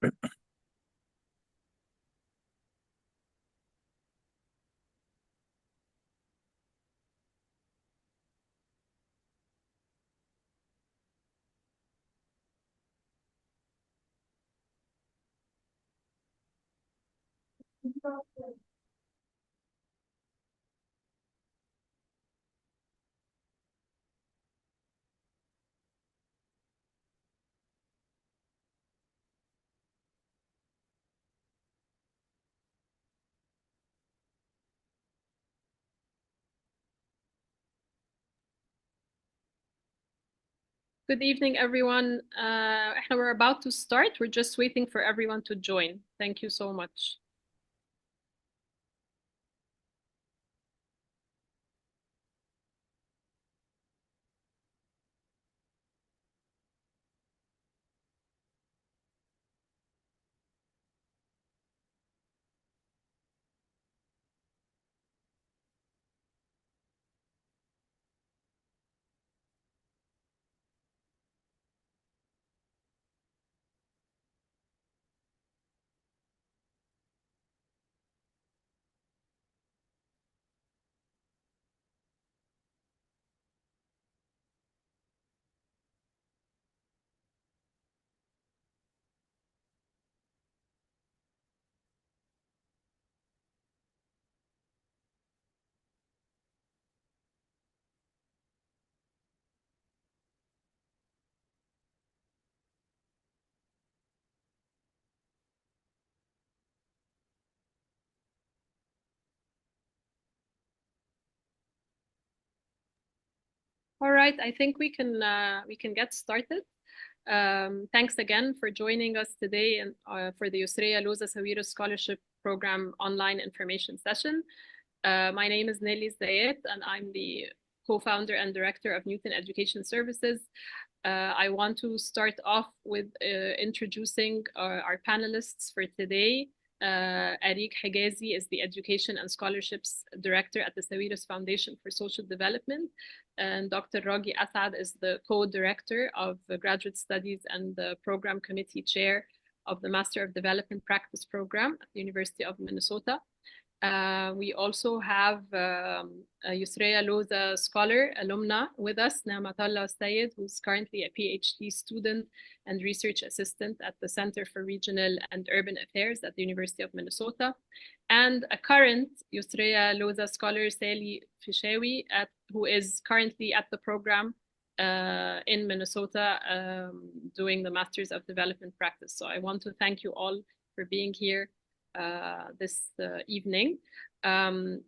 Good evening, everyone. We're about to start. We're just waiting for everyone to join. Thank you so much. All right, I think we can get started. Thanks again for joining us today and for the Yousriya Loza-Sawiris Scholarship Program online information session. My name is Nelly Zayed, and I'm the co-founder and director of Newton Education Services. I want to start off with introducing our panelists for today. Arik Higazi is the Education and Scholarships Director at the Sawiris Foundation for Social Development. And Dr. Raghi Asad is the co-director of Graduate Studies and the Program Committee Chair of the Master of Development Practice Program at the University of Minnesota. We also have a Yousriya Loza scholar, alumna with us, Namatullah Sayed, who's currently a PhD student and research assistant at the Center for Regional and Urban Affairs at the University of Minnesota, and a current Yousriya Loza scholar, Sally Fishawi, who is currently at the program in Minnesota doing the Masters of Development Practice. So I want to thank you all for being here this evening.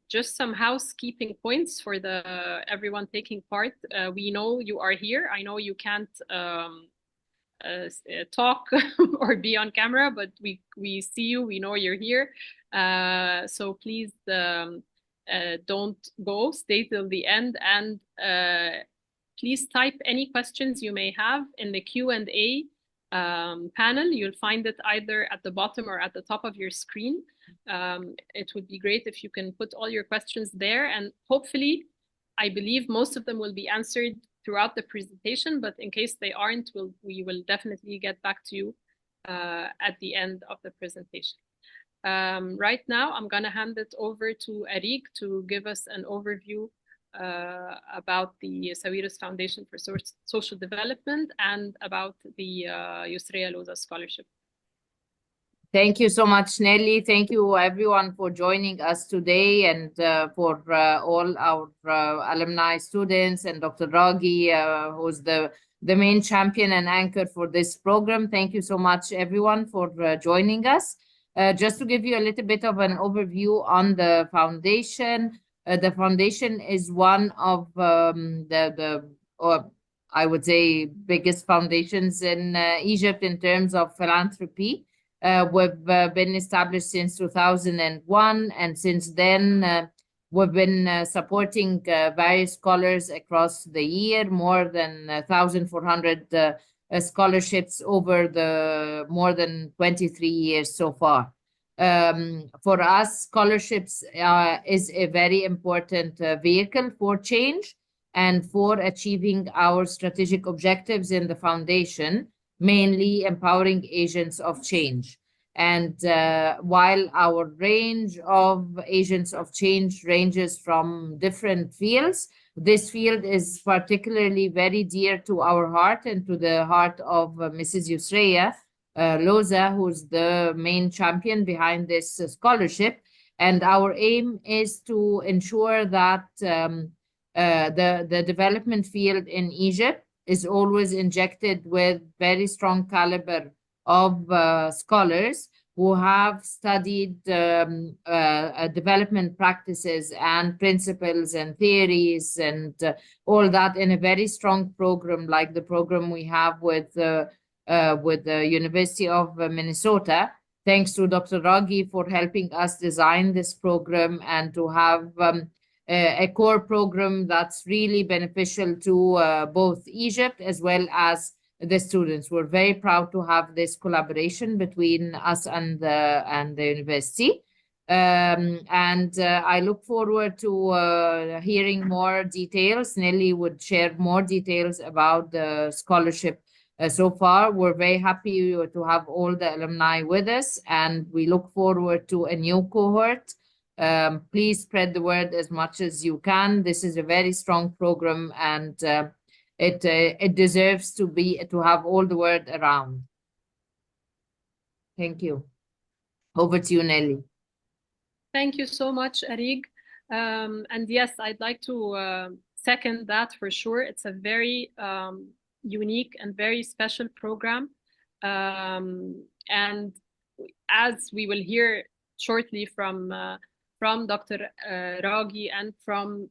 Just some housekeeping points for everyone taking part. We know you are here. I know you can't talk or be on camera, but we see you. We know you're here. So please don't go. Stay till the end, and please type any questions you may have in the Q&A panel. You'll find it either at the bottom or at the top of your screen. It would be great if you can put all your questions there, and hopefully, I believe most of them will be answered throughout the presentation, but in case they aren't, we will definitely get back to you at the end of the presentation. Right now, I'm going to hand it over to Arik to give us an overview about the Sawiris Foundation for Social Development and about the Yousriya Loza Scholarship. Thank you so much, Nelly. Thank you, everyone, for joining us today, and for all our alumni students and Dr. Raghi, who's the main champion and anchor for this program. Thank you so much, everyone, for joining us. Just to give you a little bit of an overview on the foundation. The foundation is one of I would say, biggest foundations in Egypt in terms of philanthropy. We've been established since 2001, and since then we've been supporting various scholars across the year, more than 1,400 scholarships over the more than 23 years so far. For us, scholarships is a very important vehicle for change and for achieving our strategic objectives in the foundation, mainly empowering agents of change. And while our range of agents of change ranges from different fields, this field is particularly very dear to our heart and to the heart of Mrs. Yousriya Loza, who's the main champion behind this scholarship. And our aim is to ensure that the development field in Egypt is always injected with very strong caliber of scholars who have studied development practices and principles and theories and all that in a very strong program like the program we have with the University of Minnesota. Thanks to Dr. Raghi for helping us design this program and to have a core program that's really beneficial to both Egypt as well as the students. We're very proud to have this collaboration between us and the university. I look forward to hearing more details. Nelly would share more details about the scholarship. So far, we're very happy to have all the alumni with us, and we look forward to a new cohort. Please spread the word as much as you can. This is a very strong program, and it deserves to have all the word around. Thank you. Over to you, Nelly. Thank you so much, Arig. And yes, I'd like to second that for sure. It's a very unique and very special program. And as we will hear shortly from Dr. Raghi and from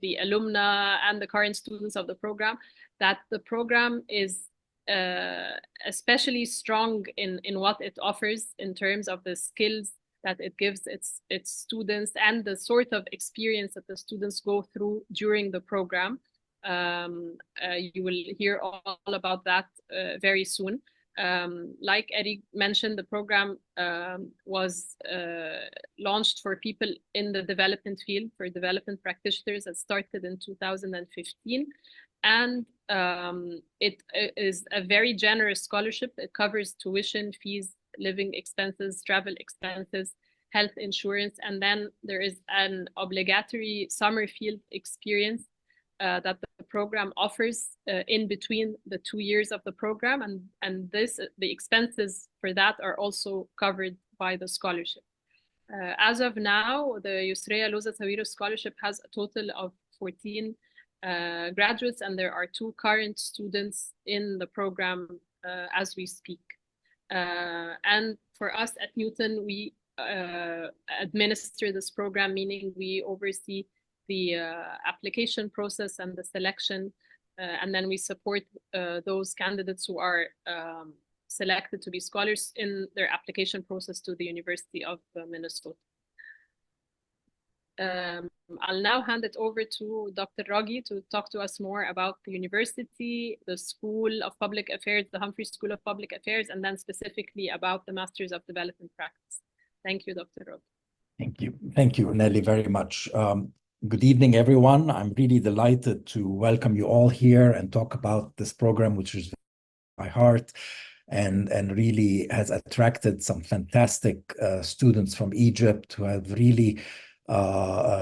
the alumni and the current students of the program, that the program is especially strong in what it offers in terms of the skills that it gives its students and the sort of experience that the students go through during the program. You will hear all about that very soon. Like Eric mentioned, the program was launched for people in the development field, for development practitioners, that started in 2015. And it is a very generous scholarship. It covers tuition, fees, living expenses, travel expenses, health insurance, and then there is an obligatory summer field experience that the program offers in between the 2 years of the program, and the expenses for that are also covered by the scholarship. As of now, the Yousriya Loza-Sawiris scholarship has a total of 14 graduates, and there are 2 current students in the program as we speak. And for us at Newton, we administer this program, meaning we oversee the application process and the selection, and then we support those candidates who are selected to be scholars in their application process to the University of Minnesota. I'll now hand it over to Dr. Raghi to talk to us more about the university, the School of Public Affairs, the Humphrey School of Public Affairs, and then specifically about the Masters of Development Practice. Thank you, Dr. Raghi. Thank you. Thank you, Nelly, very much. Good evening, everyone. I'm really delighted to welcome you all here and talk about this program, which is my heart and really has attracted some fantastic students from Egypt who have really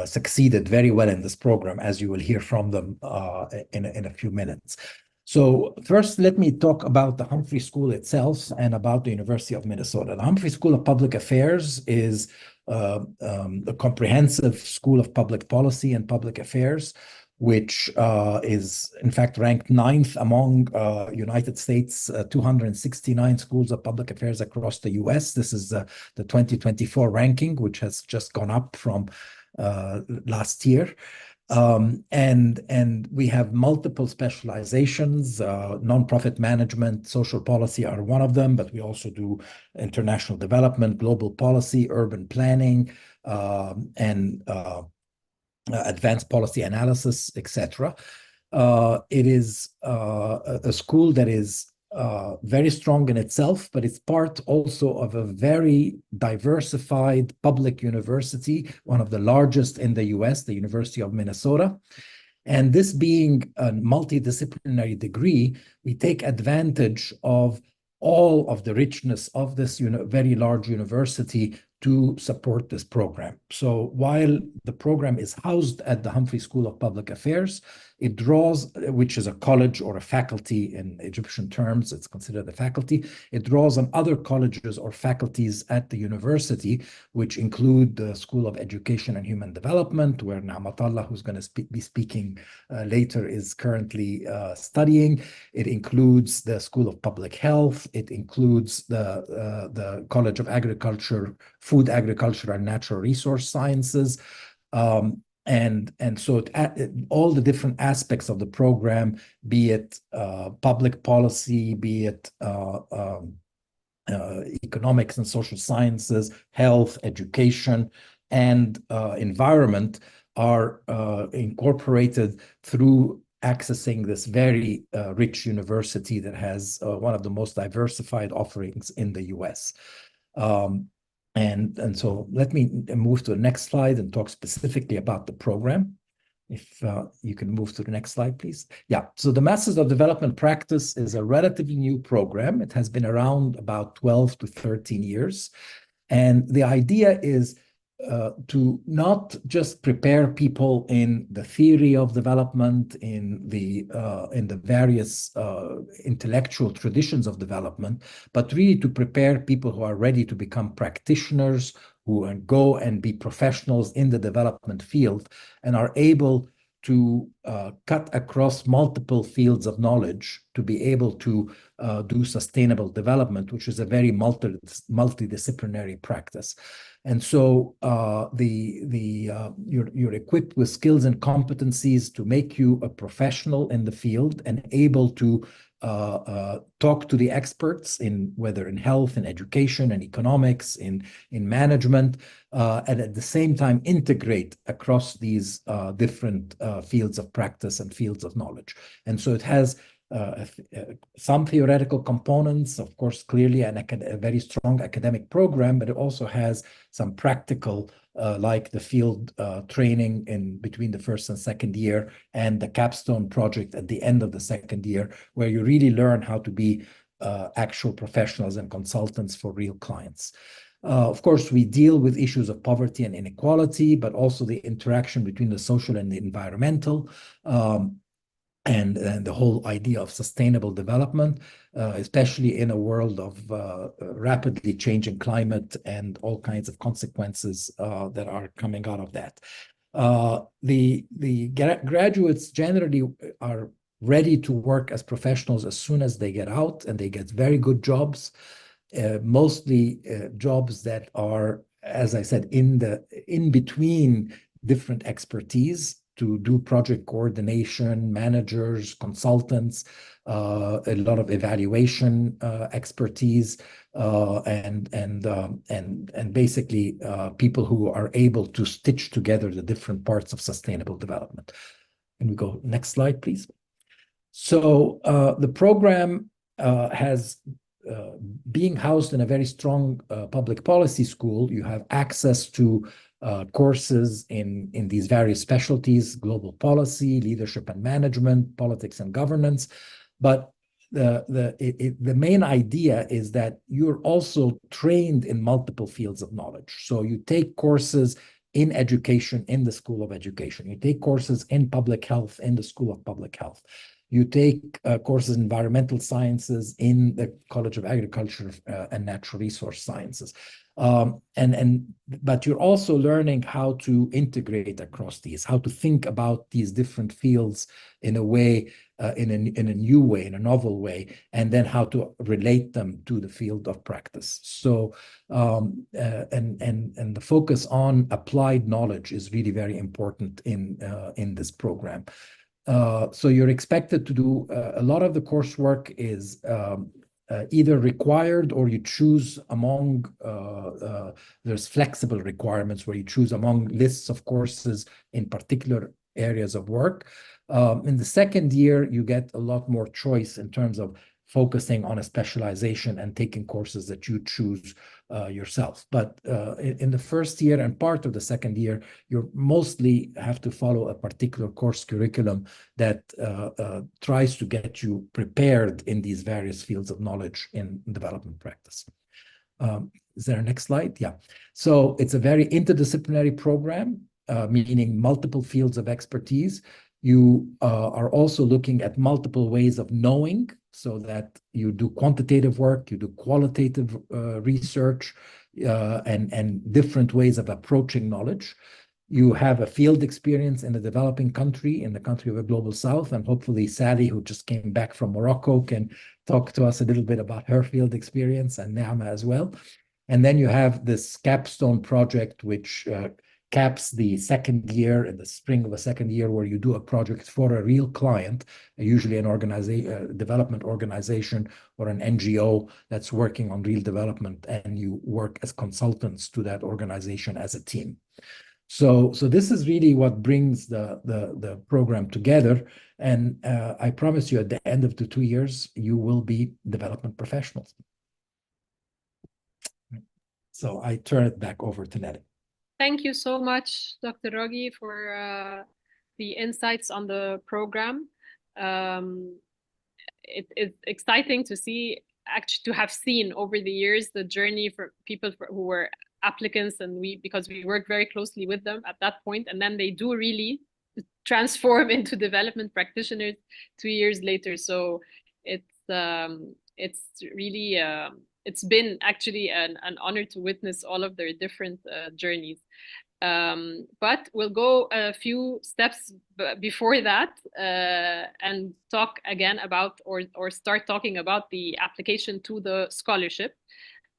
succeeded very well in this program, as you will hear from them in a few minutes. So first, let me talk about the Humphrey School itself and about the University of Minnesota. The Humphrey School of Public Affairs is a comprehensive school of public policy and public affairs, which is in fact ranked 9th among United States 269 schools of public affairs across the US. This is the 2024 ranking, which has just gone up from last year. And we have multiple specializations. Nonprofit management, social policy are one of them, but we also do international development, global policy, urban planning, and advanced policy analysis, etc. It is a school that is very strong in itself, but it's part also of a very diversified public university, one of the largest in the US, the University of Minnesota. And this being a multidisciplinary degree, we take advantage of all of the richness of this very large university to support this program. So while the program is housed at the Humphrey School of Public Affairs, it draws, which is a college or a faculty in Egyptian terms, it's considered a faculty. It draws on other colleges or faculties at the university, which include the School of Education and Human Development, where Na'matallah, who's going to be speaking later, is currently studying. It includes the School of Public Health. It includes the College of Agriculture, Food, Agriculture, and Natural Resource Sciences. And so all the different aspects of the program, be it public policy, be it economics and social sciences, health, education, and environment, are incorporated through accessing this very rich university that has one of the most diversified offerings in the US. And so let me move to the next slide and talk specifically about the program. If you can move to the next slide, please. Yeah, so the Masters of Development Practice is a relatively new program. It has been around about 12 to 13 years. And the idea is to not just prepare people in the theory of development, in the various intellectual traditions of development, but really to prepare people who are ready to become practitioners, who go and be professionals in the development field and are able to cut across multiple fields of knowledge to be able to do sustainable development, which is a very multidisciplinary practice. And so you're equipped with skills and competencies to make you a professional in the field and able to talk to the experts in whether in health and education and economics, in management, and at the same time integrate across these different fields of practice and fields of knowledge. And so it has some theoretical components, of course, clearly a very strong academic program, but it also has some practical, like the field training in between the first and second year, and the capstone project at the end of the second year, where you really learn how to be actual professionals and consultants for real clients. Of course, we deal with issues of poverty and inequality, but also the interaction between the social and the environmental. And the whole idea of sustainable development, especially in a world of rapidly changing climate and all kinds of consequences that are coming out of that. The graduates generally are ready to work as professionals as soon as they get out, and they get very good jobs, mostly jobs that are, as I said, in between different expertise, to do project coordination, managers, consultants, a lot of evaluation expertise, and basically people who are able to stitch together the different parts of sustainable development. Can we go next slide, please? So the program has being housed in a very strong public policy school. You have access to courses in these various specialties: global policy, leadership and management, politics and governance. But the main idea is that you're also trained in multiple fields of knowledge. So you take courses in education in the School of Education. You take courses in public health in the School of Public Health. You take courses in environmental sciences in the College of Agriculture and Natural Resource Sciences. But you're also learning how to integrate across these, how to think about these different fields in a way, in a new way, in a novel way, and then how to relate them to the field of practice. So, and the focus on applied knowledge is really very important in this program. So you're expected to do a lot of the coursework is either required, or you choose among, there's flexible requirements where you choose among lists of courses in particular areas of work. In the second year, you get a lot more choice in terms of focusing on a specialization and taking courses that you choose yourself. But in the first year and part of the second year, you mostly have to follow a particular course curriculum that tries to get you prepared in these various fields of knowledge in development practice. Is there a next slide? Yeah. So it's a very interdisciplinary program, meaning multiple fields of expertise. You are also looking at multiple ways of knowing, so that you do quantitative work, you do qualitative research, and different ways of approaching knowledge. You have a field experience in a developing country, in the country of the Global South, and hopefully Sally, who just came back from Morocco, can talk to us a little bit about her field experience, and Naama as well. And then you have this capstone project, which caps the second year, in the spring of the second year, where you do a project for a real client, usually an organization, development organization or an NGO that's working on real development, and you work as consultants to that organization as a team. So this is really what brings the program together. And I promise you, at the end of the 2 years, you will be development professionals. So I turn it back over to Nelly. Thank you so much, Dr. Raghi, for the insights on the program. It's exciting to see, actually, to have seen over the years the journey for people who were applicants, and because we work very closely with them at that point, and then they do really transform into development practitioners 2 years later. So it's really it's been actually an honor to witness all of their different journeys. But we'll go a few steps before that and talk again about, or start talking about the application to the scholarship.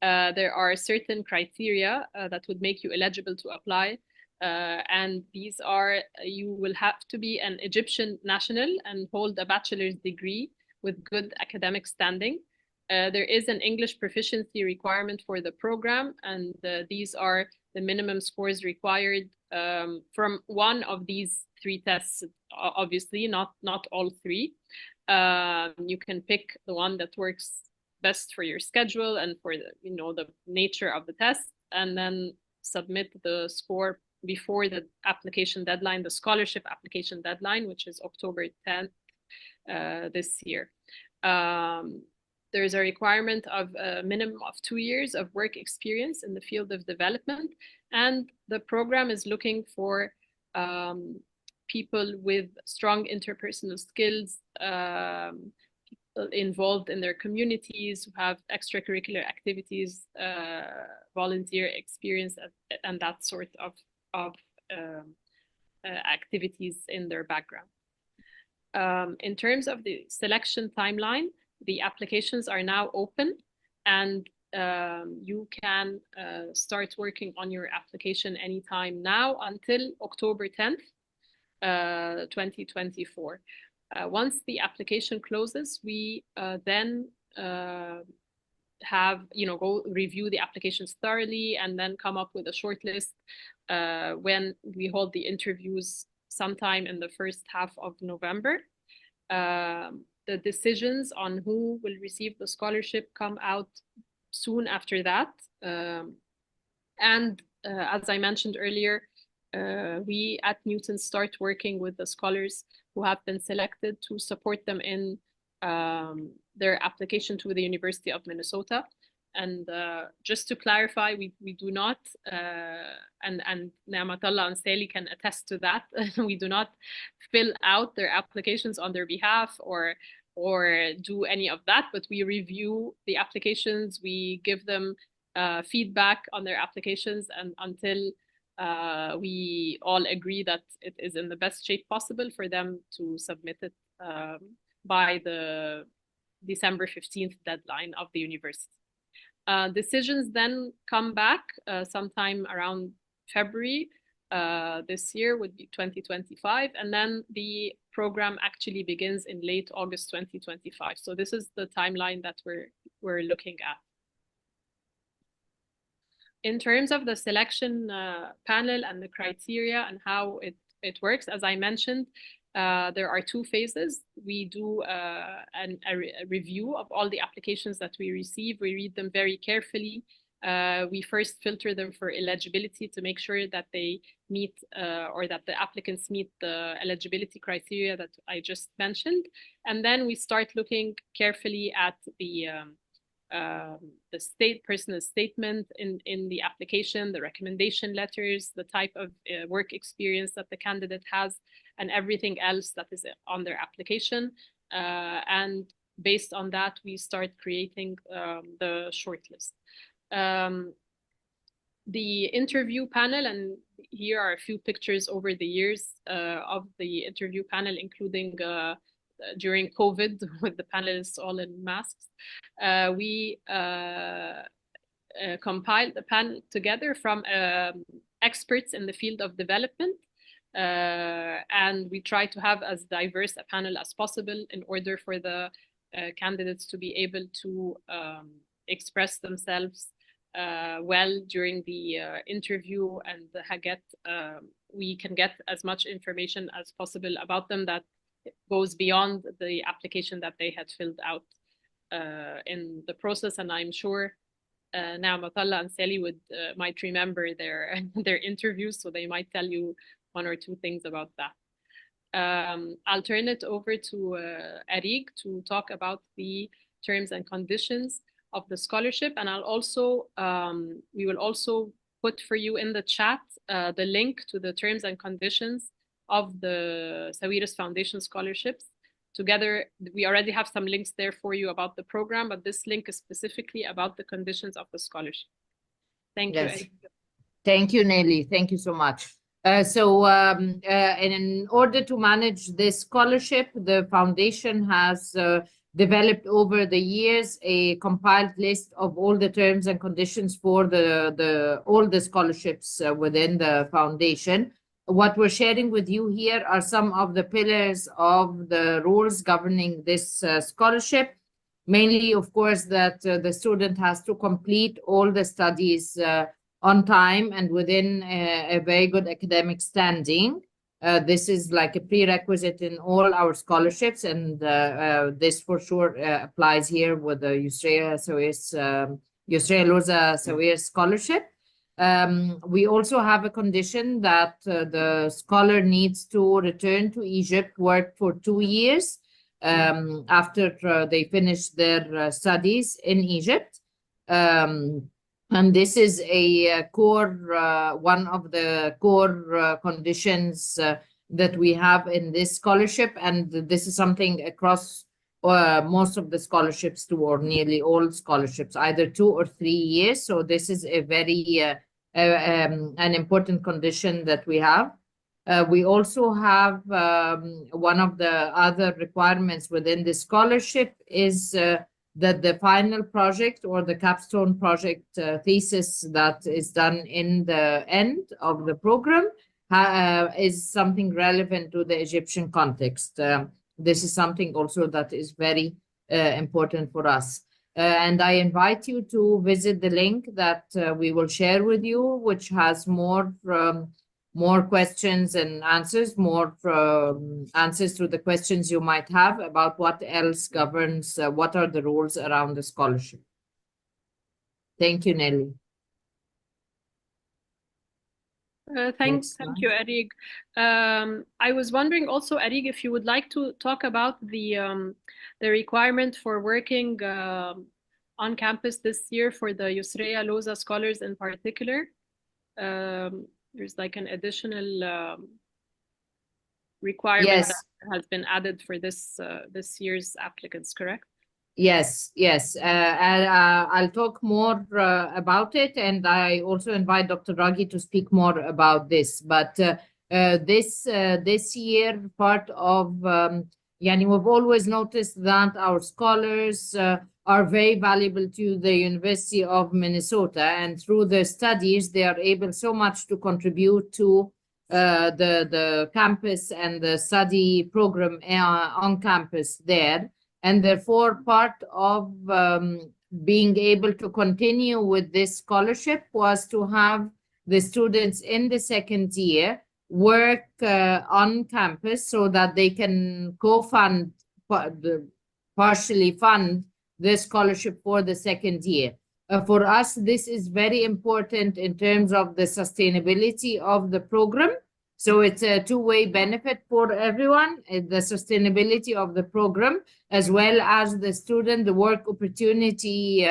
There are certain criteria that would make you eligible to apply. And these are, you will have to be an Egyptian national and hold a bachelor's degree with good academic standing. There is an English proficiency requirement for the program, and these are the minimum scores required from one of these 3 tests, obviously, not all 3. You can pick the one that works best for your schedule and for the nature of the test, and then submit the score before the application deadline, the scholarship application deadline, which is October 10th this year. There's a requirement of a minimum of 2 years of work experience in the field of development, and the program is looking for people with strong interpersonal skills, involved in their communities, who have extracurricular activities, volunteer experience, and that sort of activities in their background. In terms of the selection timeline, the applications are now open, and you can start working on your application anytime now until October 10th, 2024. Once the application closes, we then go review the applications thoroughly, and then come up with a short list when we hold the interviews sometime in the first half of November. The decisions on who will receive the scholarship come out soon after that. And as I mentioned earlier, we at Newton start working with the scholars who have been selected to support them in their application to the University of Minnesota. And just to clarify, we do not, and Neamatullah and Sally can attest to that, we do not fill out their applications on their behalf or do any of that, but we review the applications, we give them feedback on their applications, and until we all agree that it is in the best shape possible for them to submit it by the December 15th deadline of the university. Decisions then come back sometime around February this year, would be 2025, and then the program actually begins in late August 2025. So this is the timeline that we're looking at. In terms of the selection panel and the criteria and how it works, as I mentioned, There are 2 phases. We do a review of all the applications that we receive. We read them very carefully. We first filter them for eligibility to make sure that they meet or that the applicants meet the eligibility criteria that I just mentioned. And then we start looking carefully at the personal statement in the application, the recommendation letters, the type of work experience that the candidate has, and everything else that is on their application. And based on that, we start creating the shortlist. The interview panel, and here are a few pictures over the years of the interview panel, including during COVID with the panelists all in masks. We compiled the panel together from experts in the field of development. And we try to have as diverse a panel as possible in order for the candidates to be able to express themselves well during the interview, and we can get as much information as possible about them that goes beyond the application that they had filled out in the process. And I'm sure now Matalla and Sally might remember their interviews, so they might tell you 1 or 2 things about that. I'll turn it over to Arig to talk about the terms and conditions of the scholarship, and I'll also we will also put for you in the chat the link to the terms and conditions of the Sawiris Foundation scholarships. Together, we already have some links there for you about the program, but this link is specifically about the conditions of the scholarship. Thank you. Thank you, Nelly. Thank you so much. In order to manage this scholarship, the foundation has developed over the years a compiled list of all the terms and conditions for all the scholarships within the foundation. What we're sharing with you here are some of the pillars of the rules governing this scholarship. Mainly, of course, that the student has to complete all the studies on time and within a very good academic standing. This is like a prerequisite in all our scholarships, and this for sure applies here with the Yousriya Loza-Sawiris scholarship. We also have a condition that the scholar needs to return to Egypt, work for 2 years after they finish their studies in Egypt. And this is a one of the core conditions that we have in this scholarship. And this is something across most of the scholarships too, or nearly all scholarships, either 2 or 3 years. So this is a very an important condition that we have. We also have one of the other requirements within the scholarship is that the final project or the capstone project thesis that is done in the end of the program is something relevant to the Egyptian context. This is something also that is very important for us. And I invite you to visit the link that we will share with you, which has more questions and answers, more answers to the questions you might have about what else governs, what are the rules around the scholarship. Thank you, Nelly. Thank you, Arig. I was wondering also, Arig, if you would like to talk about the requirement for working on campus this year for the Yousriya Loza scholars in particular. There's like an additional requirement that has been added for this year's applicants, correct? Yes. I'll talk more about it, and I also invite Dr. Raghi to speak more about this. But this year, part of we've always noticed that our scholars are very valuable to the University of Minnesota, and through their studies, they are able so much to contribute to the campus and the study program on campus there. And therefore, part of being able to continue with this scholarship was to have the students in the second year work on campus so that they can co-fund, partially fund the scholarship for the second year. For us, this is very important in terms of the sustainability of the program. So it's a two-way benefit for everyone, the sustainability of the program, as well as the student, the work opportunity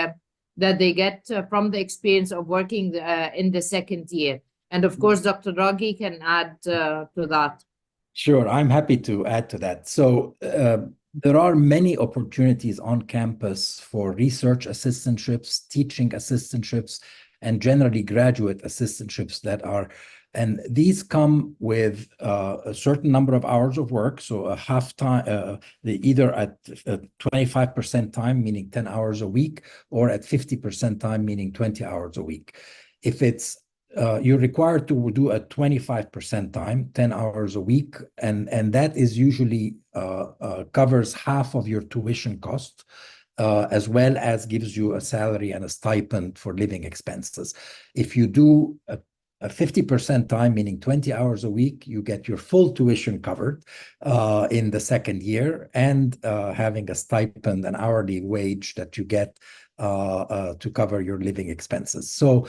that they get from the experience of working in the second year. And of course, Dr. Raghi can add to that. Sure, I'm happy to add to that. So there are many opportunities on campus for research assistantships, teaching assistantships, and generally graduate assistantships that are, and these come with a certain number of hours of work. So a half time, either at 25% time, meaning 10 hours a week, or at 50% time, meaning 20 hours a week. If it's you're required to do a 25% time, 10 hours a week, and that is usually covers half of your tuition cost, as well as gives you a salary and a stipend for living expenses. If you do a 50% time, meaning 20 hours a week, you get your full tuition covered in the second year, and having a stipend, an hourly wage that you get to cover your living expenses. So,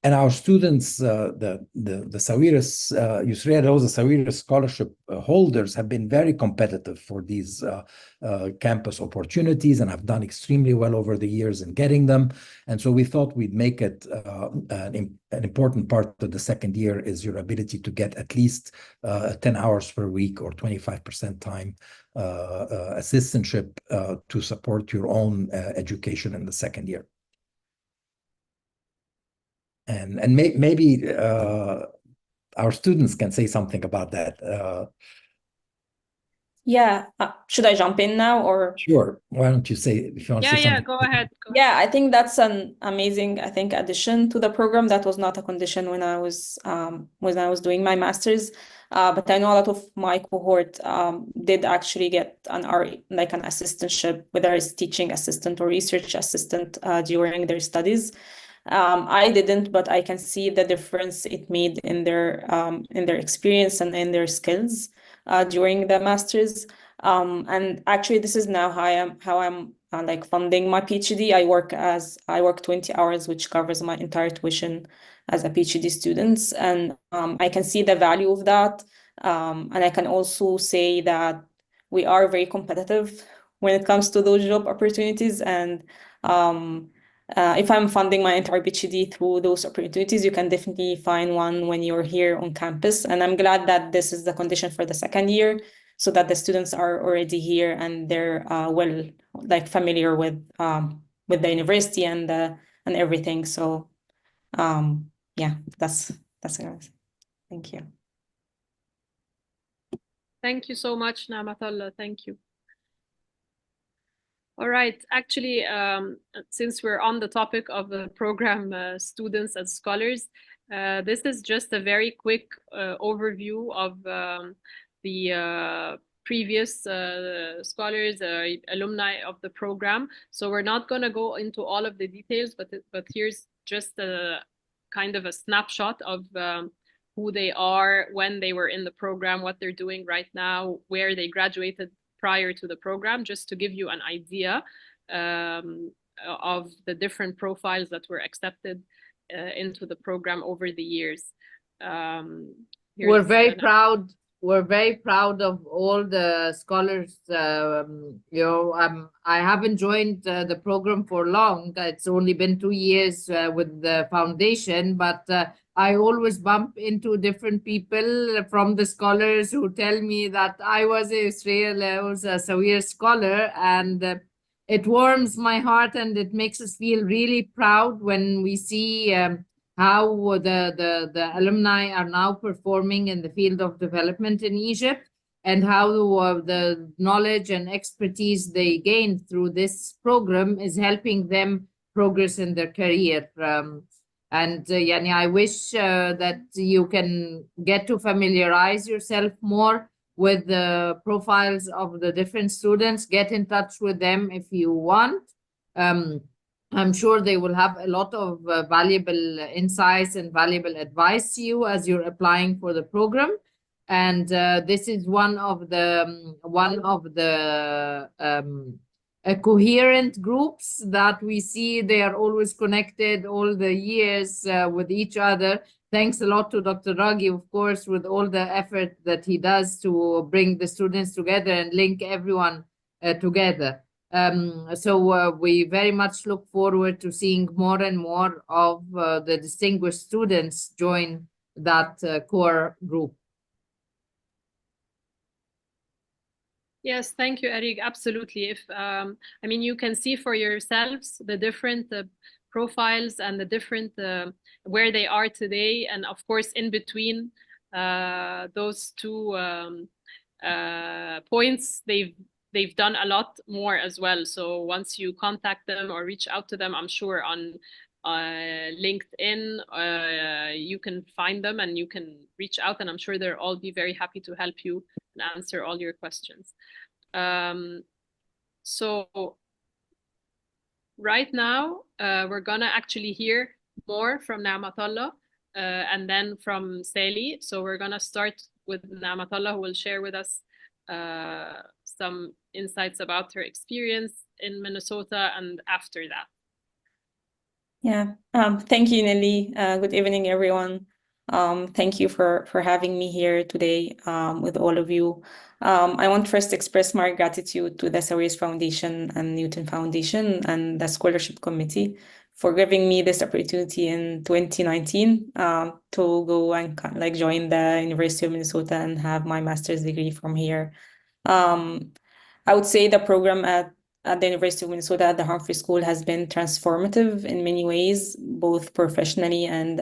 and our students, the Sawiris, Yousriya Loza-Sawiris scholarship holders have been very competitive for these campus opportunities and have done extremely well over the years in getting them. And so we thought we'd make it an important part of the second year is your ability to get at least 10 hours per week or 25% time assistantship to support your own education in the second year. And maybe our students can say something about that. Yeah, should I jump in now, or? Sure. Why don't you say, if you want to say something? Yeah, go ahead. Yeah, I think that's an amazing, addition to the program. That was not a condition when I was doing my master's. But I know a lot of my cohort did actually get an assistantship, whether it's teaching assistant or research assistant during their studies. I didn't, but I can see the difference it made in their experience and in their skills during the master's. And actually, this is now how I'm funding my PhD. I work 20 hours, which covers my entire tuition as a PhD student, and I can see the value of that. And I can also say that we are very competitive when it comes to those job opportunities. And if I'm funding my entire PhD through those opportunities, you can definitely find one when you're here on campus. And I'm glad that this is the condition for the second year, so that the students are already here and they're familiar with the university and everything. So yeah, that's it. Thank you. Thank you so much, Namatallah. Thank you. All right. Actually, since we're on the topic of the program students and scholars, this is just a very quick overview of the previous scholars, alumni of the program. So we're not going to go into all of the details, but here's just a kind of a snapshot of who they are, when they were in the program, what they're doing right now, where they graduated prior to the program, just to give you an idea of the different profiles that were accepted into the program over the years. We're very proud. We're very proud of all the scholars. I haven't joined the program for long. It's only been 2 years with the foundation, but I always bump into different people from the scholars who tell me that I was a Loza-Sawiris scholar, and it warms my heart and it makes us feel really proud when we see how the alumni are now performing in the field of development in Egypt, and how the knowledge and expertise they gained through this program is helping them progress in their career. Yani, I wish that you can get to familiarize yourself more with the profiles of the different students. Get in touch with them if you want. I'm sure they will have a lot of valuable insights and valuable advice to you as you're applying for the program. And this is one of the coherent groups that we see. They are always connected all the years with each other. Thanks a lot to Dr. Raghi, of course, with all the effort that he does to bring the students together and link everyone together. So we very much look forward to seeing more and more of the distinguished students join that core group. Yes, thank you, Eric. Absolutely. If I mean, you can see for yourselves the different profiles and the different where they are today, and of course, in between those two points, they've done a lot more as well. So once you contact them or reach out to them, I'm sure on LinkedIn, you can find them and you can reach out, and I'm sure they'll all be very happy to help you and answer all your questions. So right now, we're gonna actually hear more from Na'matullah and then from Sally. So we're gonna start with Na'matullah, who will share with us some insights about her experience in Minnesota, and after that. Yeah, thank you, Nelly. Good evening, everyone. Thank you for having me here today with all of you. I want first to express my gratitude to the Sawiris Foundation and Newton Foundation and the Scholarship Committee for giving me this opportunity in 2019 to go and join the University of Minnesota and have my master's degree from here. I would say the program at the University of Minnesota at the Humphrey School has been transformative in many ways, both professionally and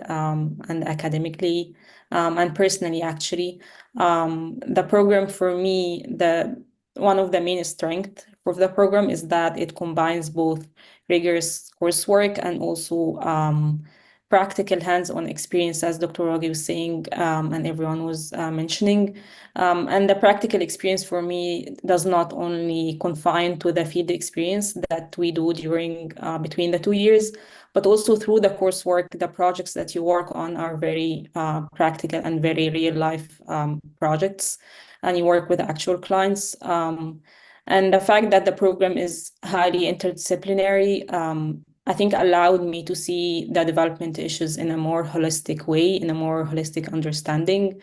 academically, and personally, actually. The program for me, one of the main strengths of the program is that it combines both rigorous coursework and also practical hands-on experience, as Dr. Raghi was saying, and everyone was mentioning. And the practical experience for me does not only confine to the field experience that we do during between the 2 years, but also through the coursework, the projects that you work on are very practical and very real life projects, and you work with actual clients. And the fact that the program is highly interdisciplinary, I think allowed me to see the development issues in a more holistic way, in a more holistic understanding.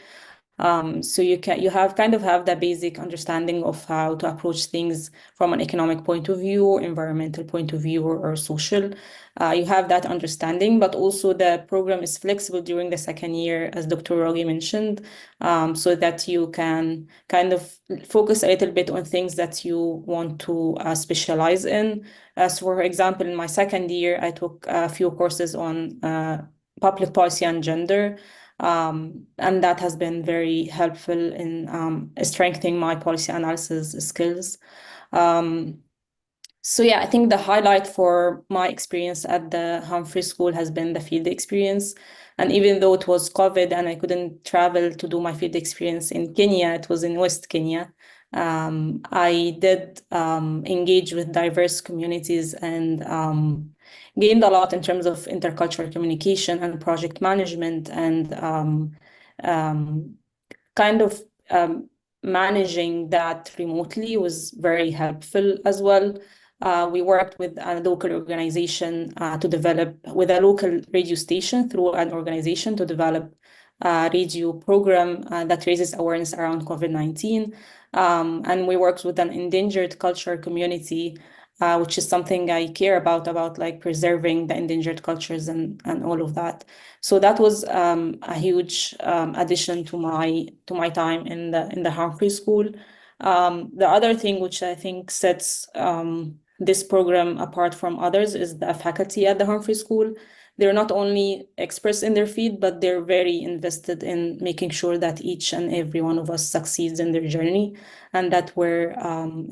So you have the basic understanding of how to approach things from an economic point of view, environmental point of view, or social. You have that understanding, but also the program is flexible during the second year, as Dr. Raghi mentioned, so that you can kind of focus a little bit on things that you want to specialize in. So for example, in my second year, I took a few courses on public policy and gender. And that has been very helpful in strengthening my policy analysis skills. So yeah, I think the highlight for my experience at the Humphrey School has been the field experience. And even though it was COVID and I couldn't travel to do my field experience in Kenya, it was in West Kenya. I did engage with diverse communities and gained a lot in terms of intercultural communication and project management and managing that remotely was very helpful as well. We worked with a local organization to develop, with a local radio station through an organization to develop a radio program that raises awareness around COVID-19. And we worked with an endangered culture community, which is something I care about like preserving the endangered cultures and all of that. So that was a huge addition to my time in the Humphrey School. The other thing which I think sets this program apart from others is the faculty at the Humphrey School. They're not only experts in their field, but they're very invested in making sure that each and every one of us succeeds in their journey, and that we're,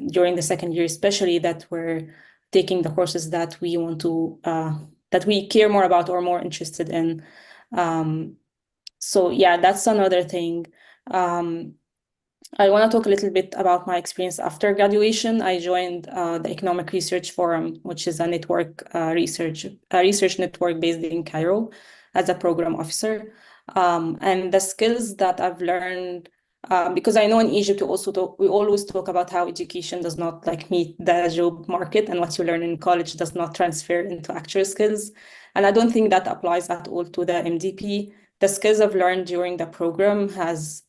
during the second year especially, that we're taking the courses that we want to, that we care more about or more interested in. So yeah, that's another thing. I want to talk a little bit about my experience after graduation. I joined the Economic Research Forum, which is a research network based in Cairo, as a program officer. And the skills that I've learned, because I know in Egypt we always talk about how education does not meet the job market, and what you learn in college does not transfer into actual skills. And I don't think that applies at all to the MDP. The skills I've learned during the program has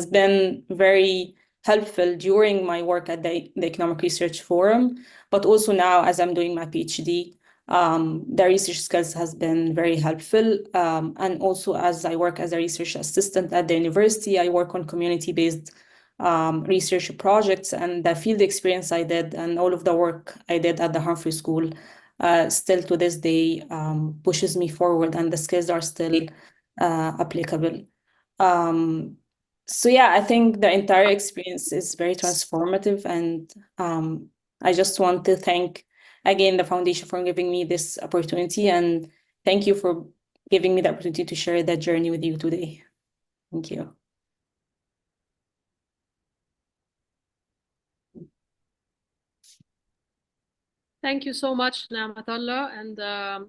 been very helpful during my work at the Economic Research Forum, but also now as I'm doing my PhD, the research skills has been very helpful. And also as I work as a research assistant at the university, I work on community-based research projects, and the field experience I did and all of the work I did at the Humphrey School still to this day pushes me forward, and the skills are still applicable. So yeah, I think the entire experience is very transformative, and I just want to thank again the foundation for giving me this opportunity, and thank you for giving me the opportunity to share that journey with you today. Thank you. Thank you so much, Namatallah. And I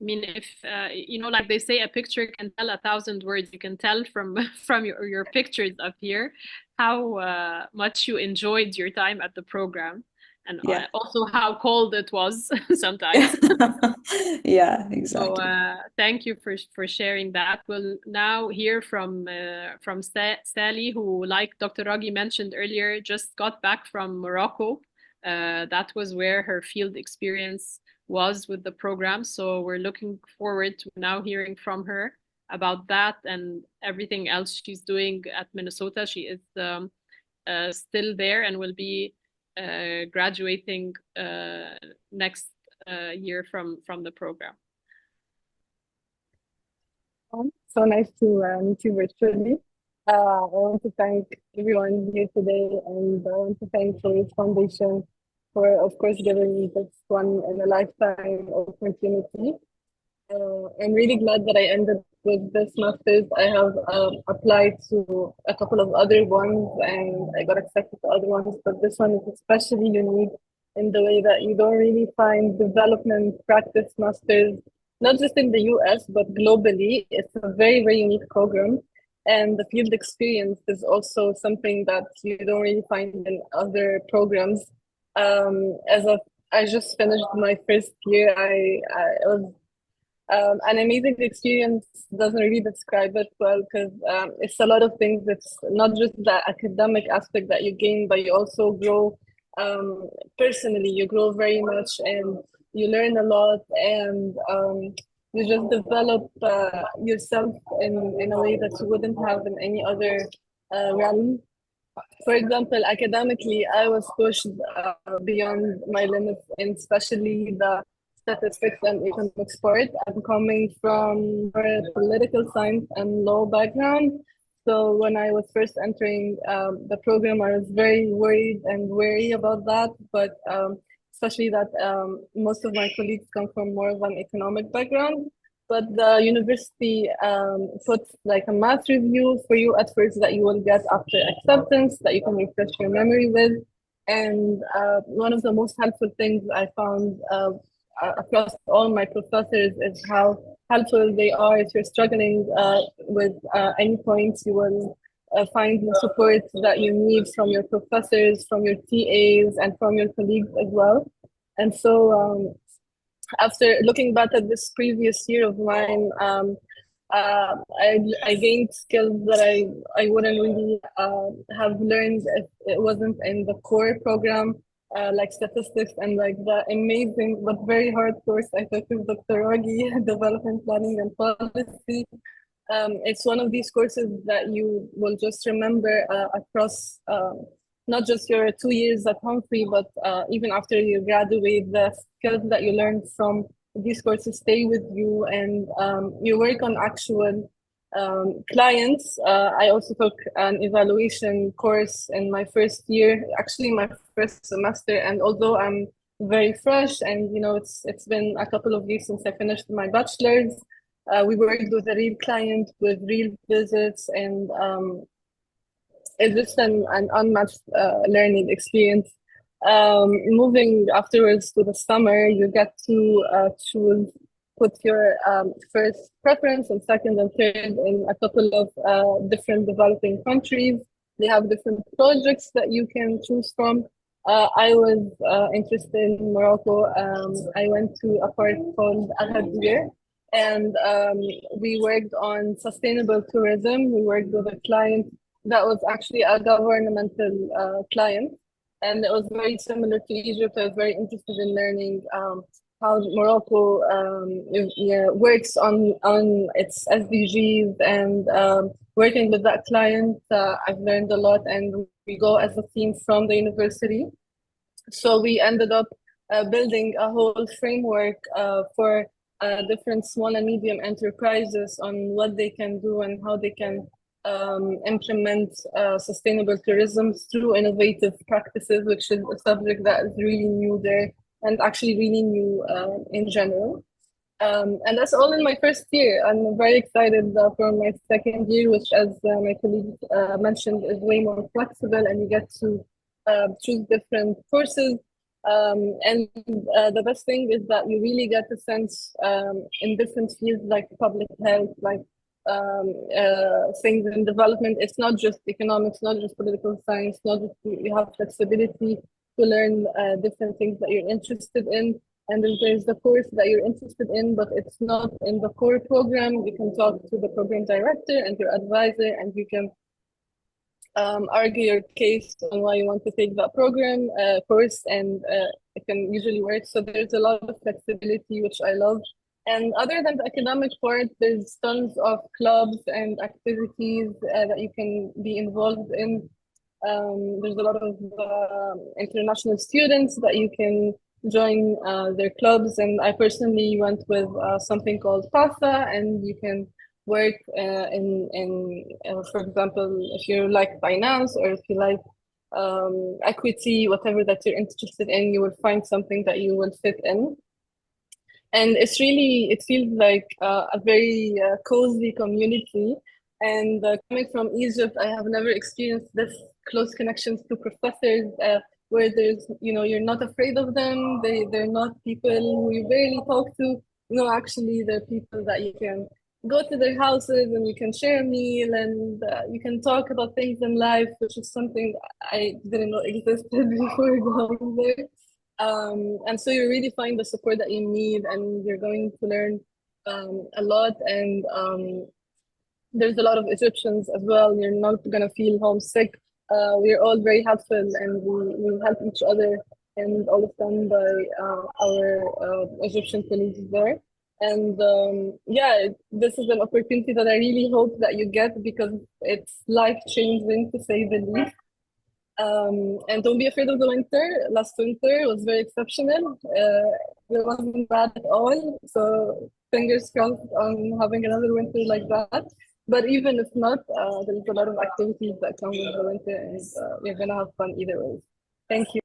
mean, if like they say, a picture can tell 1,000 words. You can tell from your pictures up here how much you enjoyed your time at the program, and also how cold it was sometimes. Yeah, exactly. So thank you for sharing that. We'll now hear from Sally, who, like Dr. Raghi mentioned earlier, just got back from Morocco. That was where her field experience was with the program. So we're looking forward to now hearing from her about that and everything else she's doing at Minnesota. She is still there and will be graduating next year from the program. So nice to meet you virtually. I want to thank everyone here today, and I want to thank Loza Foundation for, of course, giving me this one in a lifetime opportunity. I'm really glad that I ended with this master's. I have applied to a couple of other ones and I got accepted to other ones, but this one is especially unique in the way that you don't really find development practice masters, not just in the US, but globally. It's a very, very unique program. And the field experience is also something that you don't really find in other programs. I just finished my first year. It was an amazing experience. Doesn't really describe it well, because it's a lot of things. It's not just the academic aspect that you gain, but you also grow personally. You grow very much and you learn a lot, and you just develop yourself in a way that you wouldn't have in any other realm. For example, academically, I was pushed beyond my limits, and especially the statistics and economics part. I'm coming from a political science and law background. So when I was first entering the program, I was very worried and wary about that. But especially that most of my colleagues come from more of an economic background. But the university puts like a math review for you at first that you will get after acceptance that you can refresh your memory with. And one of the most helpful things I found across all my professors is how helpful they are. If you're struggling with any points, you will find the support that you need from your professors, from your TAs, and from your colleagues as well. And so after looking back at this previous year of mine, I gained skills that I wouldn't really have learned if it wasn't in the core program, like statistics and like the amazing but very hard course I took with Dr. Raghi, Development Planning and Policy. It's one of these courses that you will just remember across not just your 2 years at Humphrey, but even after you graduate, the skills that you learn from these courses stay with you, and you work on actual clients. I also took an evaluation course in my first year, actually my first semester, and although I'm very fresh and it's been a couple of years since I finished my bachelor's, we worked with a real client with real visits, and it's just an unmatched learning experience. Moving afterwards to the summer, you get to choose, put your first preference and second and third in a couple of different developing countries. They have different projects that you can choose from. I was interested in Morocco. I went to a park called Agadir, and we worked on sustainable tourism. We worked with a client that was actually a governmental client, and it was very similar to Egypt. I was very interested in learning how Morocco works on its SDGs, and working with that client, I've learned a lot, and we go as a team from the university. So we ended up building a whole framework for different small and medium enterprises on what they can do and how they can implement sustainable tourism through innovative practices, which is a subject that is really new there and actually really new in general. And that's all in my first year. I'm very excited for my second year, which, as my colleague mentioned, is way more flexible, and you get to choose different courses. And the best thing is that you really get a sense in different fields like public health, like things in development. It's not just economics, not just political science, not just you have flexibility to learn different things that you're interested in. And if there's the course that you're interested in, but it's not in the core program, you can talk to the program director and your advisor, and you can argue your case on why you want to take that program course, and it can usually work. So there's a lot of flexibility, which I love. And other than the academic part, there's tons of clubs and activities that you can be involved in. There's a lot of international students that you can join their clubs, and I personally went with something called FAFA, and you can work for example, if you like finance or if you like equity, whatever that you're interested in, you will find something that you will fit in. And it's really, it feels like a very cozy community. And coming from Egypt, I have never experienced this close connections to professors where there's, you know, you're not afraid of them. They're not people who you barely talk to. No, actually, they're people that you can go to their houses and you can share a meal, and you can talk about things in life, which is something I didn't know existed before going there. And so you really find the support that you need, and you're going to learn a lot. And there's a lot of Egyptians as well. You're not gonna feel homesick. We're all very helpful, and we help each other, and all of them by our Egyptian colleagues there. And yeah, this is an opportunity that I really hope that you get, because it's life-changing, to say the least. And don't be afraid of the winter. Last winter was very exceptional. It wasn't bad at all. So fingers crossed on having another winter like that. But even if not, there's a lot of activities that come with the winter, and we're gonna have fun either way. Thank you.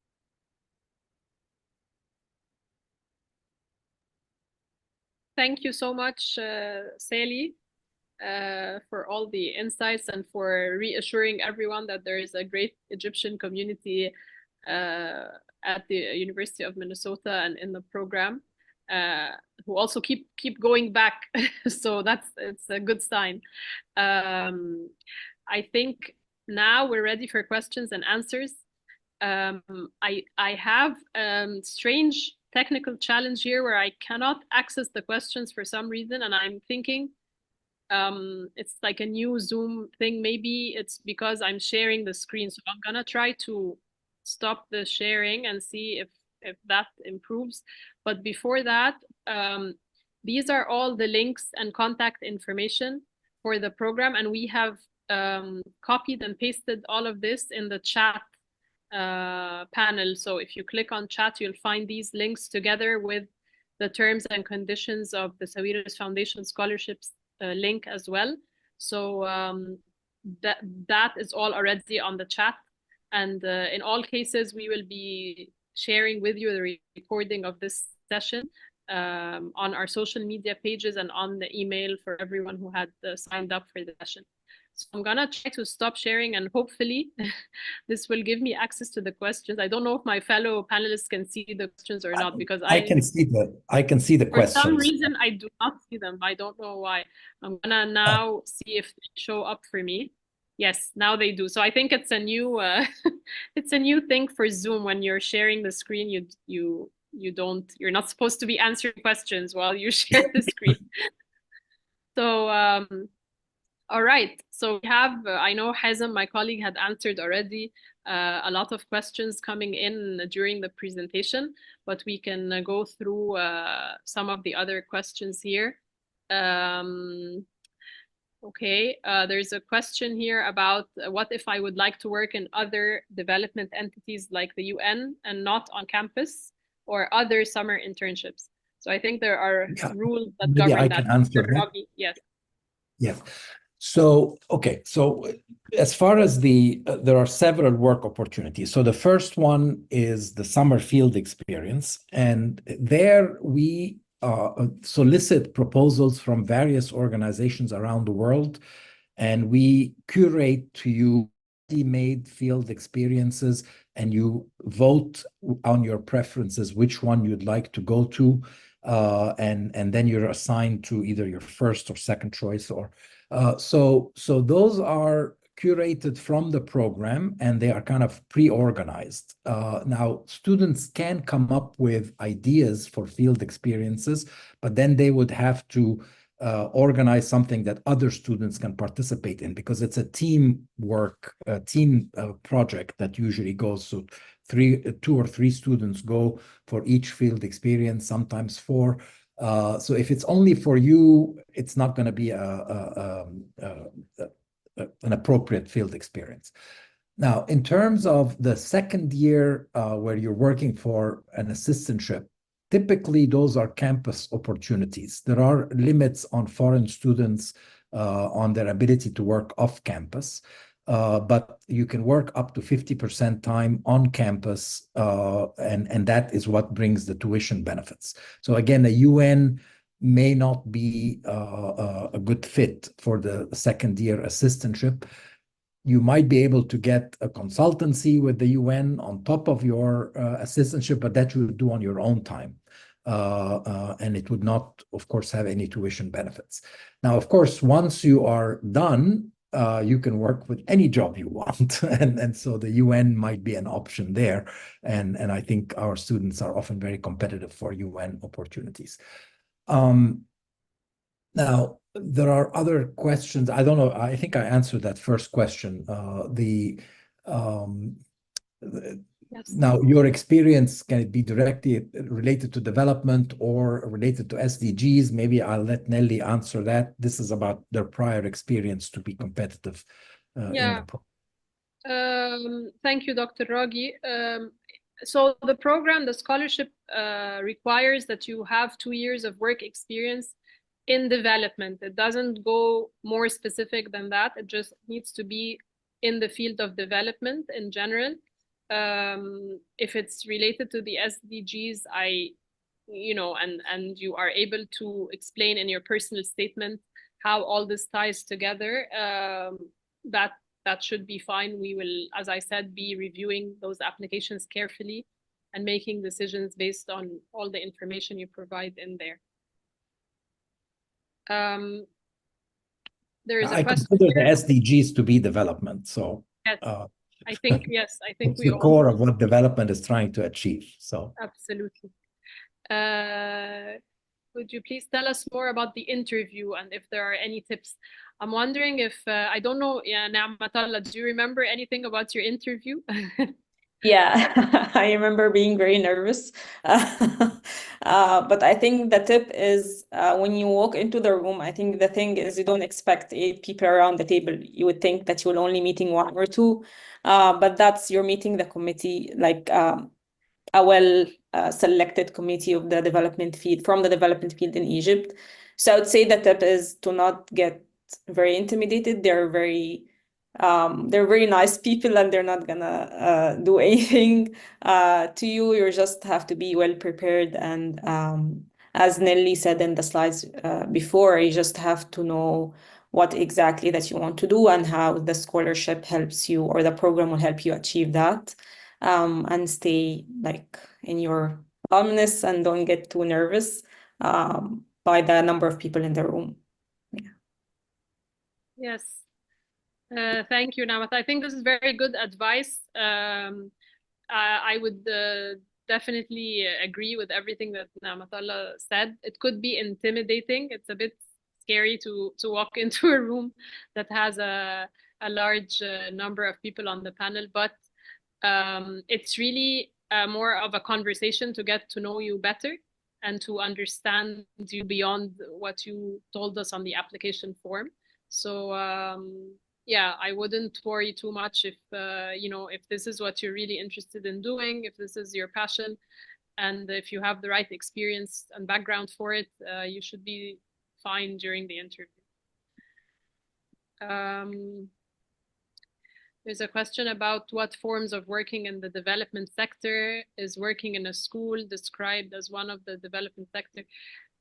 Thank you so much, Sally, for all the insights and for reassuring everyone that there is a great Egyptian community at the University of Minnesota and in the program, who also keep going back. So it's a good sign. I think now we're ready for questions and answers. I have strange technical challenge here where I cannot access the questions for some reason, and I'm thinking it's like a new Zoom thing. Maybe it's because I'm sharing the screen. So I'm gonna try to stop the sharing and see if that improves. But before that, these are all the links and contact information for the program, and we have copied and pasted all of this in the chat panel. So if you click on chat, you'll find these links together with the terms and conditions of the Sawiris Foundation scholarships link as well. So that is all already on the chat. And in all cases, we will be sharing with you the recording of this session on our social media pages and on the email for everyone who had signed up for the session. So I'm gonna try to stop sharing, and hopefully this will give me access to the questions. I don't know if my fellow panelists can see the questions or not, because I can see the for some questions. reason I do not see them. I don't know why. I'm gonna now see if they show up for me. Yes, now they do. So I think it's a new it's a new thing for Zoom. When you're sharing the screen, you're not supposed to be answering questions while you share the screen. So all right, so we have, I know Hazem, my colleague, had answered already a lot of questions coming in during the presentation, but we can go through some of the other questions here. Okay, there's a question here about what if I would like to work in other development entities like the UN and not on campus, or other summer internships? So I think there are rules that Maybe govern I that. can answer that. Yes. Yes. So, okay. So as far as there are several work opportunities. So the first one is the summer field experience. And there we solicit proposals from various organizations around the world. And we curate to you made field experiences, and you vote on your preferences, which one you'd like to go to. And then you're assigned to either your first or second choice, or so those are curated from the program, and they are kind of pre-organized. Now, students can come up with ideas for field experiences, but then they would have to organize something that other students can participate in, because it's a team project that usually goes to 2 or 3 students go for each field experience, sometimes 4. So if it's only for you, it's not going to be an appropriate field experience. Now, in terms of the second year where you're working for an assistantship, typically those are campus opportunities. There are limits on foreign students on their ability to work off campus. But you can work up to 50% time on campus, and that is what brings the tuition benefits. So again, the UN may not be a good fit for the second year assistantship. You might be able to get a consultancy with the UN on top of your assistantship, but that you would do on your own time. And it would not, of course, have any tuition benefits. Now, of course, once you are done, you can work with any job you want. and so the UN might be an option there. And I think our students are often very competitive for UN opportunities. Now, there are other questions. I don't know. I think I answered that first question. Yes. Now, your experience, can it be directly related to development or related to SDGs? Maybe I'll let Nelly answer that. This is about their prior experience to be competitive in the program. Thank you, Dr. Raghi. So the program, the scholarship requires that you have 2 years of work experience in development. It doesn't go more specific than that. It just needs to be in the field of development in general. If it's related to the SDGs, and you are able to explain in your personal statement how all this ties together, that should be fine. We will, as I said, be reviewing those applications carefully and making decisions based on all the information you provide in there. There is a I question consider here. the SDGs to be development. So yes, I think yes, I think it's we the core of what development is trying to achieve. So absolutely. Would you please tell us more about the interview and if there are any tips? I'm wondering if I don't know, Na'matallah, do you remember anything about your interview? Yeah, I remember being very nervous. But I think the tip is when you walk into the room, I think the thing is you don't expect 8 people around the table. You would think that you're only meeting 1 or 2, but you're meeting the committee, like a well selected committee of the development field, from the development field in Egypt. So I would say the tip is to not get very intimidated. They're very nice people, and they're not gonna do anything to you. You just have to be well prepared, and as Nelly said in the slides before, you just have to know what exactly that you want to do and how the scholarship helps you, or the program will help you achieve that. And stay like in your calmness and don't get too nervous by the number of people in the room. Yeah. Yes. Thank you, Namat. I think this is very good advice. I would definitely agree with everything that Namatullah said. It could be intimidating. It's a bit scary to walk into a room that has a large number of people on the panel, but it's really more of a conversation to get to know you better and to understand you beyond what you told us on the application form. So yeah, I wouldn't worry too much if you know, if this is what you're really interested in doing, if this is your passion, and if you have the right experience and background for it, you should be fine during the interview. There's a question about what forms of working in the development sector is working in a school described as one of the development sector.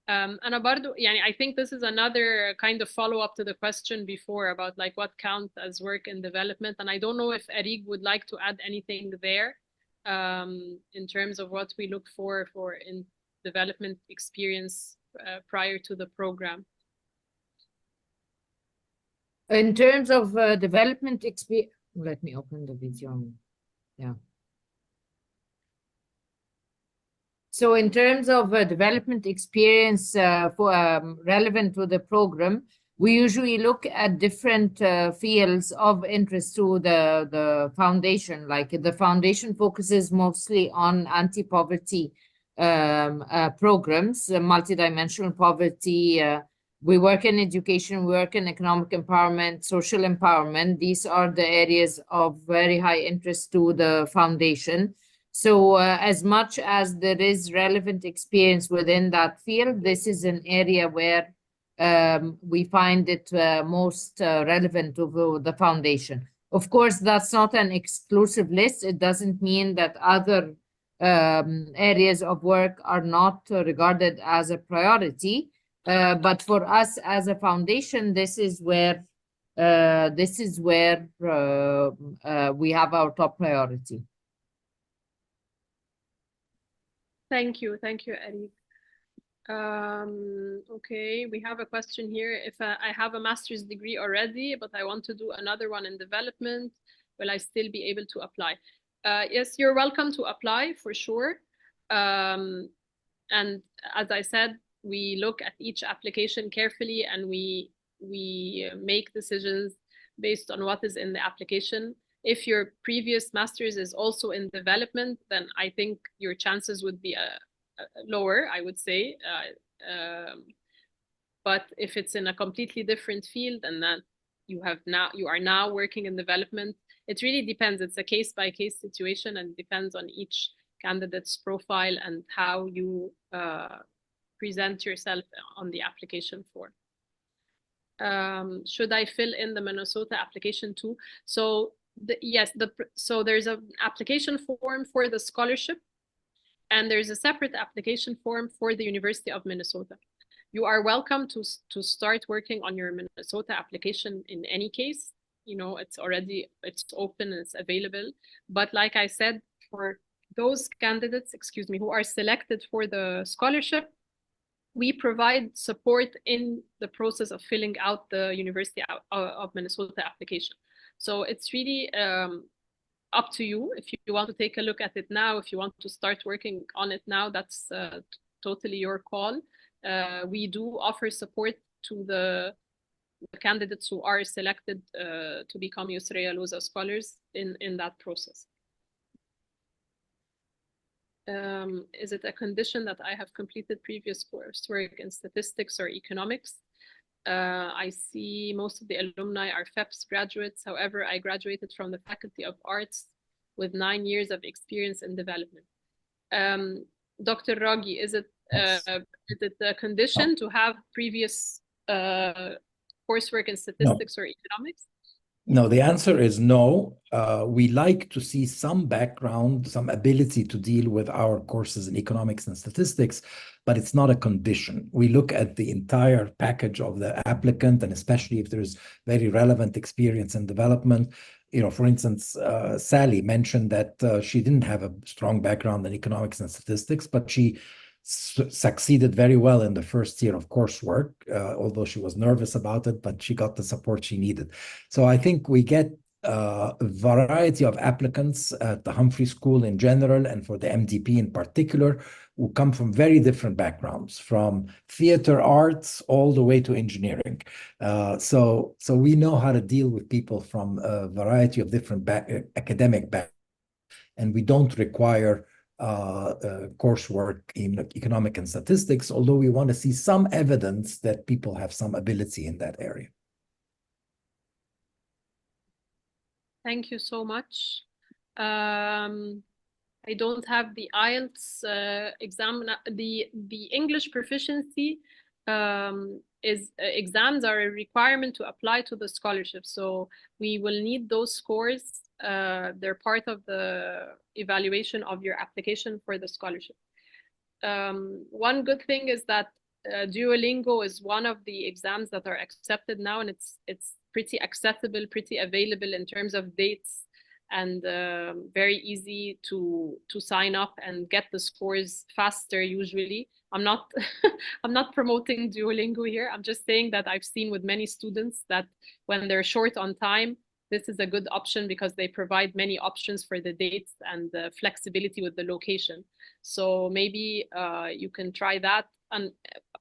أنا برضو يعني I think this is another kind of follow-up to the question before about like what counts as work in development, and I don't know if Arig would like to add anything there in terms of what we look for in development experience prior to the program. In terms of development experience, let me open the video. Yeah. So in terms of development experience relevant to the program, we usually look at different fields of interest to the foundation. Like the foundation focuses mostly on anti-poverty programs, multidimensional poverty. We work in education, we work in economic empowerment, social empowerment. These are the areas of very high interest to the foundation. So as much as there is relevant experience within that field, this is an area where we find it most relevant to the foundation. Of course, that's not an exclusive list. It doesn't mean that other areas of work are not regarded as a priority. But for us as a foundation, this is where we have our top priority. Thank you, Arig. Okay, we have a question here. If I have a master's degree already, but I want to do another one in development, will I still be able to apply? Yes, you're welcome to apply for sure. And as I said, we look at each application carefully and we make decisions based on what is in the application. If your previous master's is also in development, then I think your chances would be lower, I would say. But if it's in a completely different field and that you are now working in development, it really depends. It's a case-by-case situation and depends on each candidate's profile and how you present yourself on the application form. Should I fill in the Minnesota application too? So so there's an application form for the scholarship, and there's a separate application form for the University of Minnesota. You are welcome to start working on your Minnesota application in any case. You know, it's open, it's available. But like I said, for those candidates, who are selected for the scholarship, we provide support in the process of filling out the University of Minnesota application. So it's really up to you. If you want to take a look at it now, if you want to start working on it now, that's totally your call. We do offer support to the candidates who are selected to become Yousriya Loza scholars in that process. Is it a condition that I have completed previous coursework in statistics or economics? I see most of the alumni are FEPS graduates. However, I graduated from the Faculty of Arts with 9 years of experience in development. Dr. Raghi, is it a condition to have previous coursework in statistics or economics? No, the answer is no. We like to see some background, some ability to deal with our courses in economics and statistics, but it's not a condition. We look at the entire package of the applicant, and especially if there's very relevant experience and development. For instance, Sally mentioned that she didn't have a strong background in economics and statistics, but she succeeded very well in the first year of coursework, although she was nervous about it, but she got the support she needed. So I think we get a variety of applicants at the Humphrey School in general, and for the MDP in particular, who come from very different backgrounds, from theater arts all the way to engineering. So we know how to deal with people from a variety of different academic backgrounds, and we don't require coursework in economic and statistics, although we want to see some evidence that people have some ability in that area. Thank you so much. I don't have the IELTS exam. The English proficiency exams are a requirement to apply to the scholarship. So we will need those scores. They're part of the evaluation of your application for the scholarship. One good thing is that Duolingo is one of the exams that are accepted now, and it's pretty accessible, pretty available in terms of dates, and very easy to sign up and get the scores faster usually. I'm not I'm not promoting Duolingo here. I'm just saying that I've seen with many students that when they're short on time, this is a good option because they provide many options for the dates and the flexibility with the location. So maybe you can try that.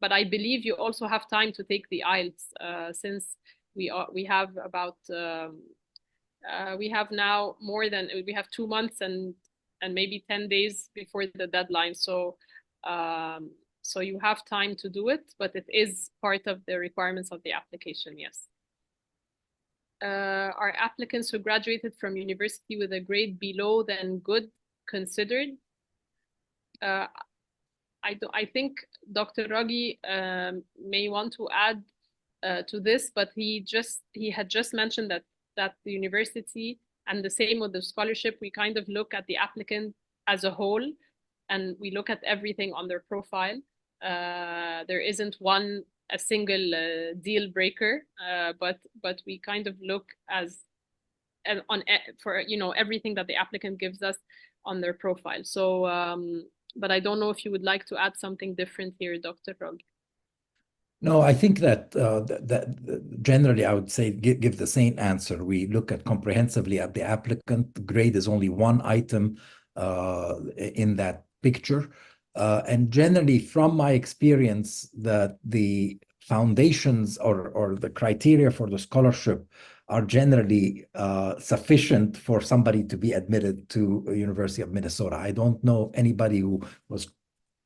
But I believe you also have time to take the IELTS since we have about we have now we have 2 months and maybe 10 days before the deadline. So so you have time to do it, but it is part of the requirements of the application, yes. Are applicants who graduated from university with a grade below than good considered? I think Dr. Raghi may want to add to this, but he had just mentioned that the university, and the same with the scholarship, we kind of look at the applicant as a whole, and we look at everything on their profile. There isn't a single deal breaker, but we kind of look for everything that the applicant gives us on their profile. So, but I don't know if you would like to add something different here, Dr. Raghi. No, I think that generally I would say give the same answer. We look at comprehensively at the applicant. The grade is only one item in that picture. And generally, from my experience, that the foundations or the criteria for the scholarship are generally sufficient for somebody to be admitted to University of Minnesota. I don't know anybody who was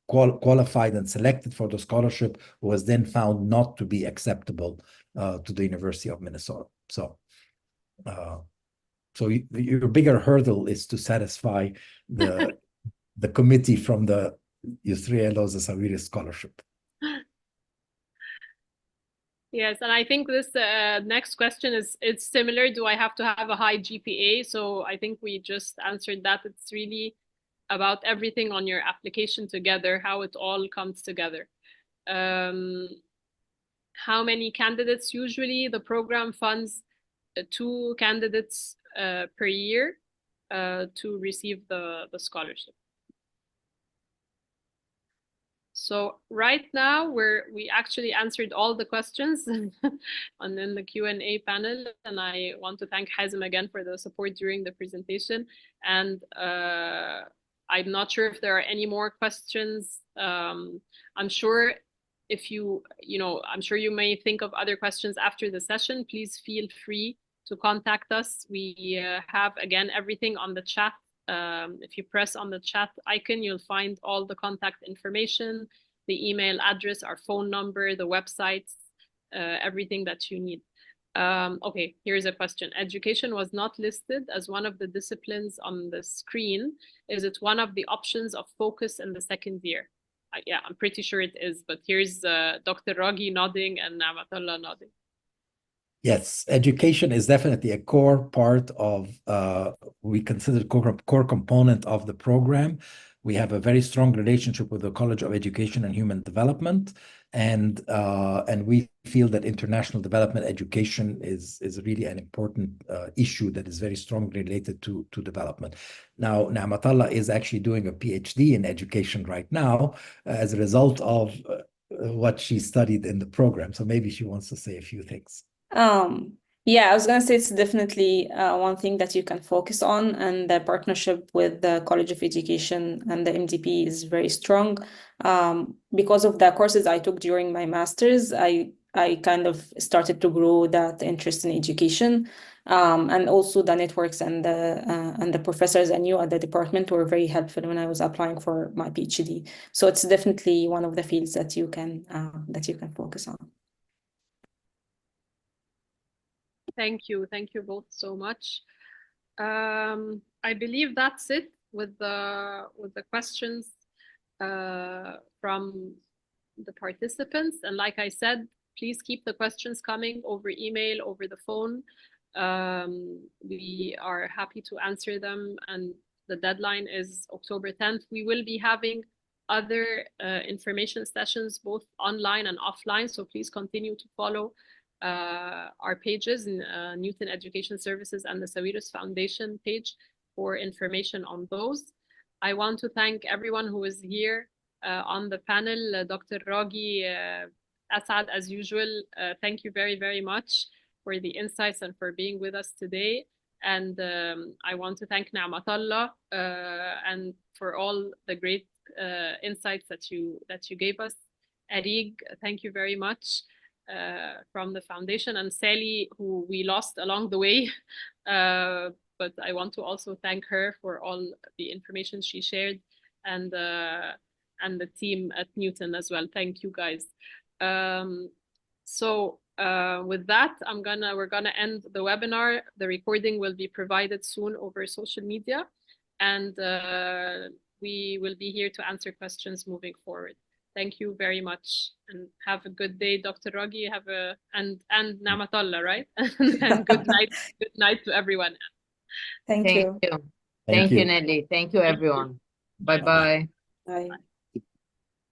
qualified and selected for the scholarship who was then found not to be acceptable to the University of Minnesota. So, so your bigger hurdle is to satisfy the the committee from the Yousriya Loza-Sawiris scholarship. Yes, and I think this next question it's similar. Do I have to have a high GPA? So I think we just answered that. It's really about everything on your application together, how it all comes together. How many candidates? Usually the program funds 2 candidates per year to receive the scholarship. So right now we actually answered all the questions and then the Q&A panel, and I want to thank Hazem again for the support during the presentation. And I'm not sure if there are any more questions. I'm sure if I'm sure you may think of other questions after the session. Please feel free to contact us. We have again everything on the chat. If you press on the chat icon, you'll find all the contact information, the email address, our phone number, the websites, everything that you need. Okay, here's a question. Education was not listed as one of the disciplines on the screen. Is it one of the options of focus in the second year? Yeah, I'm pretty sure it is, but here's Dr. Raghi nodding and Namatullah nodding. Yes, education is definitely a core part of, we consider core component of the program. We have a very strong relationship with the College of Education and Human Development, and we feel that international development education is really an important issue that is very strongly related to development. Now, Na'matullah is actually doing a PhD in education right now as a result of what she studied in the program. So maybe she wants to say a few things. Yeah, I was going to say it's definitely one thing that you can focus on, and the partnership with the College of Education and the MDP is very strong. Because of the courses I took during my master's, I kind of started to grow that interest in education, and also the networks and the professors I knew at the department were very helpful when I was applying for my PhD. So it's definitely one of the fields that you can focus on. Thank you both so much. I believe that's it with the questions from the participants. And like I said, please keep the questions coming over email, over the phone. We are happy to answer them, and the deadline is October 10th. We will be having other information sessions, both online and offline, so please continue to follow our pages in Newton Education Services and the Sawiris Foundation page for information on those. I want to thank everyone who is here on the panel. Dr. Raghi, Asad, as usual, thank you very, very much for the insights and for being with us today. And I want to thank Na'matullah and for all the great insights that you gave us. Arig, thank you very much. From the foundation, and Sally, who we lost along the way, but I want to also thank her for all the information she shared, and the team at Newton as well. Thank you, guys. So with that, we're gonna end the webinar. The recording will be provided soon over social media, and we will be here to answer questions moving forward. Thank you very much, and have a good day, Dr. Raghi. And Na'matullah, right? And good night to everyone. Thank you. Thank you, Nelly. Thank you, everyone. Bye-bye. Bye.